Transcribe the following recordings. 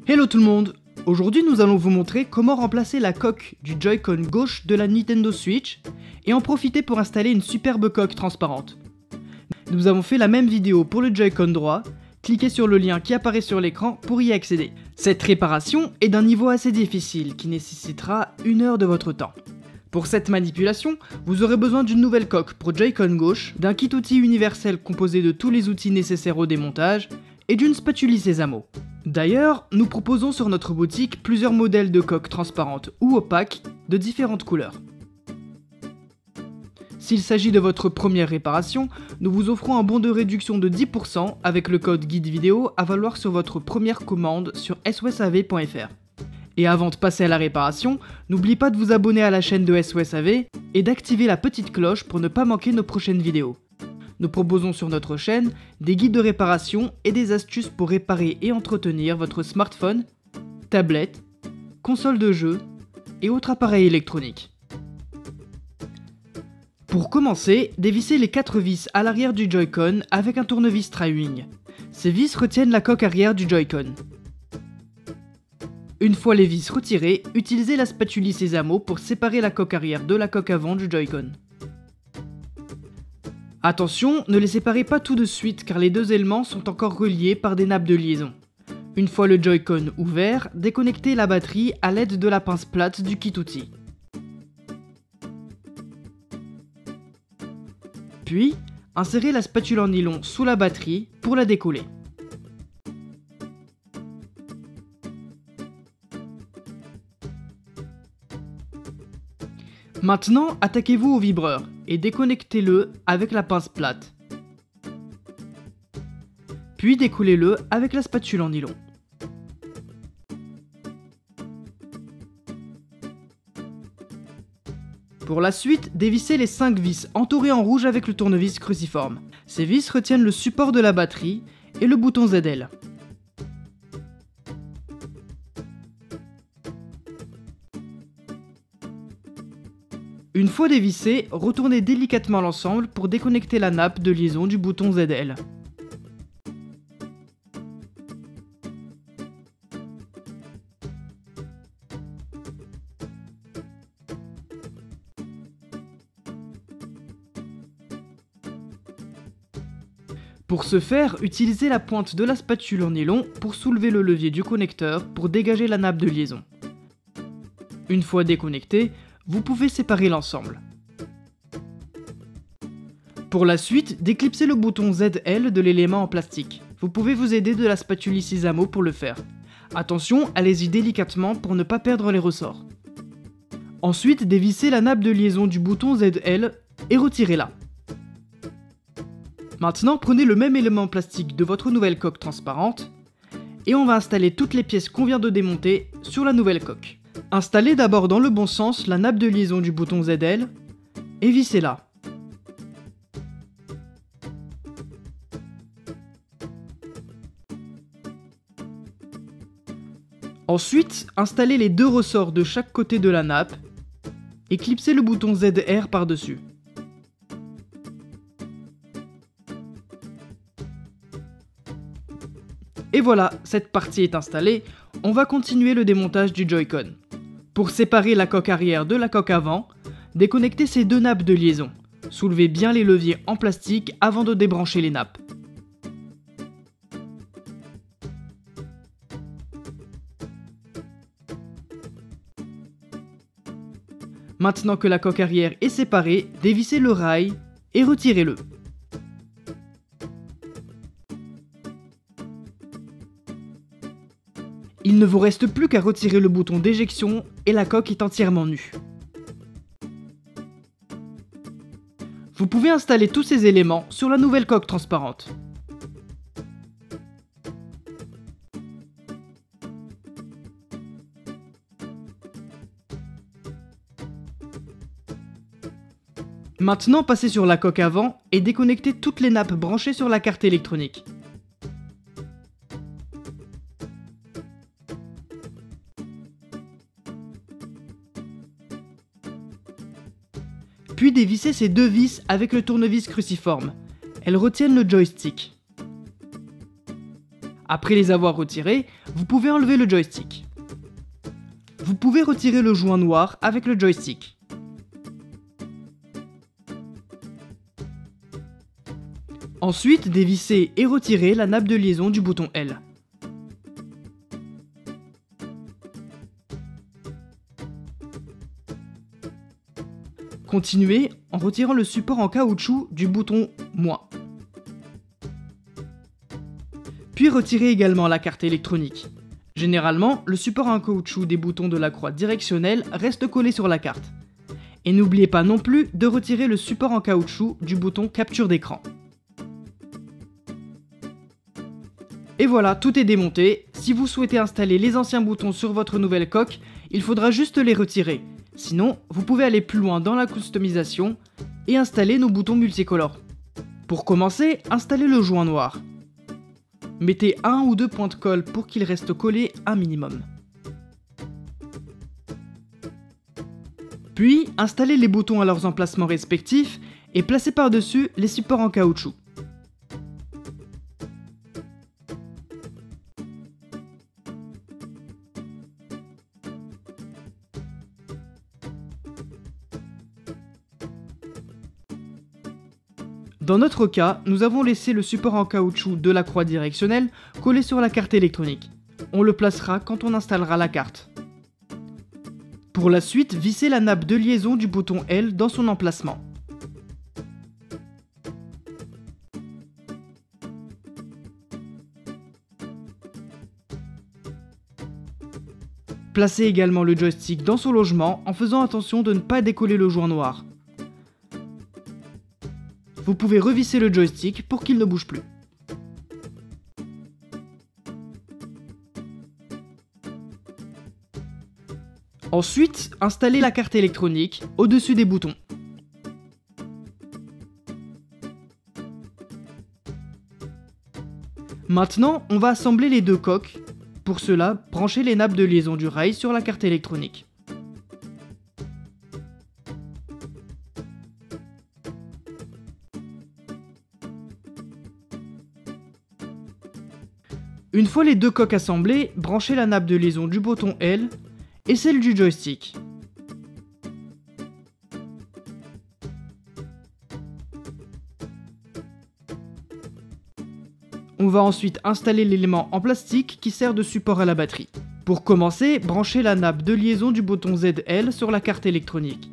Hello tout le monde! Aujourd'hui nous allons vous montrer comment remplacer la coque du Joy-Con gauche de la Nintendo Switch et en profiter pour installer une superbe coque transparente. Nous avons fait la même vidéo pour le Joy-Con droit, cliquez sur le lien qui apparaît sur l'écran pour y accéder. Cette réparation est d'un niveau assez difficile qui nécessitera 1 heure de votre temps. Pour cette manipulation, vous aurez besoin d'une nouvelle coque pour Joy-Con gauche, d'un kit outil universel composé de tous les outils nécessaires au démontage et d'une spatule Sésamo. D'ailleurs, nous proposons sur notre boutique plusieurs modèles de coques transparentes ou opaques de différentes couleurs. S'il s'agit de votre première réparation, nous vous offrons un bon de réduction de 10% avec le code guide vidéo à valoir sur votre première commande sur SOSAV.fr. Et avant de passer à la réparation, n'oubliez pas de vous abonner à la chaîne de SOSAV et d'activer la petite cloche pour ne pas manquer nos prochaines vidéos. Nous proposons sur notre chaîne des guides de réparation et des astuces pour réparer et entretenir votre smartphone, tablette, console de jeu et autres appareils électroniques. Pour commencer, dévissez les 4 vis à l'arrière du Joy-Con avec un tournevis Tri-Wing. Ces vis retiennent la coque arrière du Joy-Con. Une fois les vis retirées, utilisez la spatule Sésamo pour séparer la coque arrière de la coque avant du Joy-Con. Attention, ne les séparez pas tout de suite car les deux éléments sont encore reliés par des nappes de liaison. Une fois le Joy-Con ouvert, déconnectez la batterie à l'aide de la pince plate du kit outil. Puis, insérez la spatule en nylon sous la batterie pour la décoller. Maintenant, attaquez-vous au vibreur et déconnectez-le avec la pince plate. Puis décollez-le avec la spatule en nylon. Pour la suite, dévissez les 5 vis entourées en rouge avec le tournevis cruciforme. Ces vis retiennent le support de la batterie et le bouton ZL. Une fois dévissé, retournez délicatement l'ensemble pour déconnecter la nappe de liaison du bouton ZL. Pour ce faire, utilisez la pointe de la spatule en nylon pour soulever le levier du connecteur pour dégager la nappe de liaison. Une fois déconnecté, vous pouvez séparer l'ensemble. Pour la suite, déclipsez le bouton ZL de l'élément en plastique. Vous pouvez vous aider de la spatule Sésamo pour le faire. Attention, allez-y délicatement pour ne pas perdre les ressorts. Ensuite, dévissez la nappe de liaison du bouton ZL et retirez-la. Maintenant, prenez le même élément plastique de votre nouvelle coque transparente et on va installer toutes les pièces qu'on vient de démonter sur la nouvelle coque. Installez d'abord dans le bon sens la nappe de liaison du bouton ZL et vissez-la. Ensuite, installez les 2 ressorts de chaque côté de la nappe et clipsez le bouton ZR par-dessus. Et voilà, cette partie est installée, on va continuer le démontage du Joy-Con. Pour séparer la coque arrière de la coque avant, déconnectez ces 2 nappes de liaison. Soulevez bien les leviers en plastique avant de débrancher les nappes. Maintenant que la coque arrière est séparée, dévissez le rail et retirez-le. Il ne vous reste plus qu'à retirer le bouton d'éjection et la coque est entièrement nue. Vous pouvez installer tous ces éléments sur la nouvelle coque transparente. Maintenant, passez sur la coque avant et déconnectez toutes les nappes branchées sur la carte électronique. Puis dévissez ces 2 vis avec le tournevis cruciforme. Elles retiennent le joystick. Après les avoir retirés, vous pouvez enlever le joystick. Vous pouvez retirer le joint noir avec le joystick. Ensuite, dévissez et retirez la nappe de liaison du bouton L. Continuez en retirant le support en caoutchouc du bouton moins. Puis retirez également la carte électronique. Généralement, le support en caoutchouc des boutons de la croix directionnelle reste collé sur la carte. Et n'oubliez pas non plus de retirer le support en caoutchouc du bouton capture d'écran. Et voilà, tout est démonté. Si vous souhaitez installer les anciens boutons sur votre nouvelle coque, il faudra juste les retirer. Sinon, vous pouvez aller plus loin dans la customisation et installer nos boutons multicolores. Pour commencer, installez le joint noir. Mettez 1 ou 2 points de colle pour qu'il reste collé un minimum. Puis, installez les boutons à leurs emplacements respectifs et placez par-dessus les supports en caoutchouc. Dans notre cas, nous avons laissé le support en caoutchouc de la croix directionnelle collé sur la carte électronique. On le placera quand on installera la carte. Pour la suite, vissez la nappe de liaison du bouton L dans son emplacement. Placez également le joystick dans son logement en faisant attention de ne pas décoller le joint noir. Vous pouvez revisser le joystick pour qu'il ne bouge plus. Ensuite, installez la carte électronique au-dessus des boutons. Maintenant, on va assembler les deux coques. Pour cela, branchez les nappes de liaison du rail sur la carte électronique. Une fois les deux coques assemblées, branchez la nappe de liaison du bouton L et celle du joystick. On va ensuite installer l'élément en plastique qui sert de support à la batterie. Pour commencer, branchez la nappe de liaison du bouton ZL sur la carte électronique.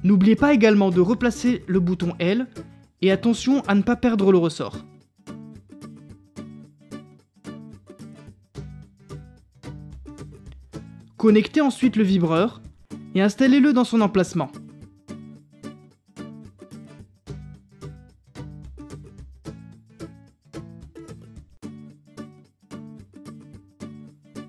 N'oubliez pas également de replacer le bouton L et attention à ne pas perdre le ressort. Connectez ensuite le vibreur et installez-le dans son emplacement.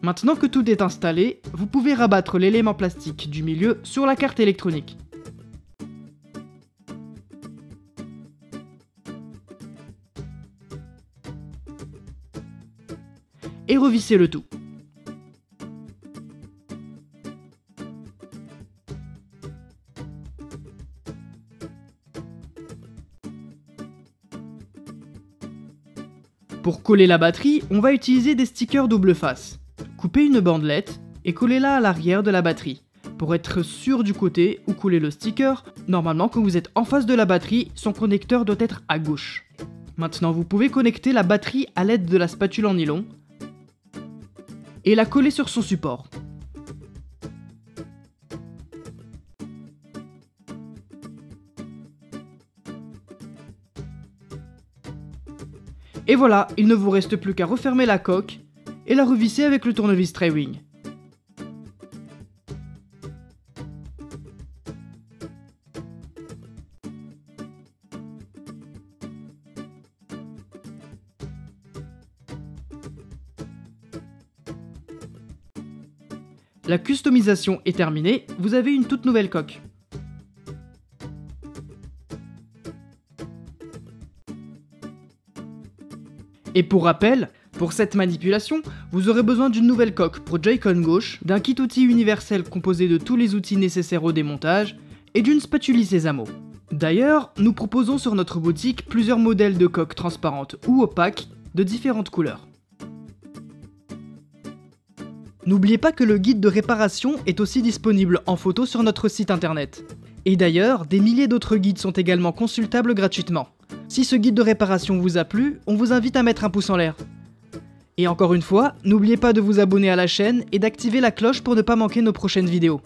Maintenant que tout est installé, vous pouvez rabattre l'élément plastique du milieu sur la carte électronique. Et revissez le tout. Pour coller la batterie, on va utiliser des stickers double face. Coupez une bandelette et collez-la à l'arrière de la batterie. Pour être sûr du côté où coller le sticker, normalement quand vous êtes en face de la batterie, son connecteur doit être à gauche. Maintenant vous pouvez connecter la batterie à l'aide de la spatule en nylon et la coller sur son support. Et voilà, il ne vous reste plus qu'à refermer la coque et la revisser avec le tournevis Tri-Wing. La customisation est terminée, vous avez une toute nouvelle coque. Et pour rappel, pour cette manipulation, vous aurez besoin d'une nouvelle coque pour Joy-Con gauche, d'un kit outil universel composé de tous les outils nécessaires au démontage, et d'une spatule Sésamo. D'ailleurs, nous proposons sur notre boutique plusieurs modèles de coques transparentes ou opaques de différentes couleurs. N'oubliez pas que le guide de réparation est aussi disponible en photo sur notre site internet. Et d'ailleurs, des milliers d'autres guides sont également consultables gratuitement. Si ce guide de réparation vous a plu, on vous invite à mettre un pouce en l'air. Et encore une fois, n'oubliez pas de vous abonner à la chaîne et d'activer la cloche pour ne pas manquer nos prochaines vidéos.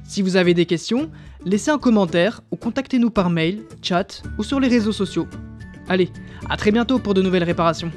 Si vous avez des questions, laissez un commentaire ou contactez-nous par mail, chat ou sur les réseaux sociaux. Allez, à très bientôt pour de nouvelles réparations.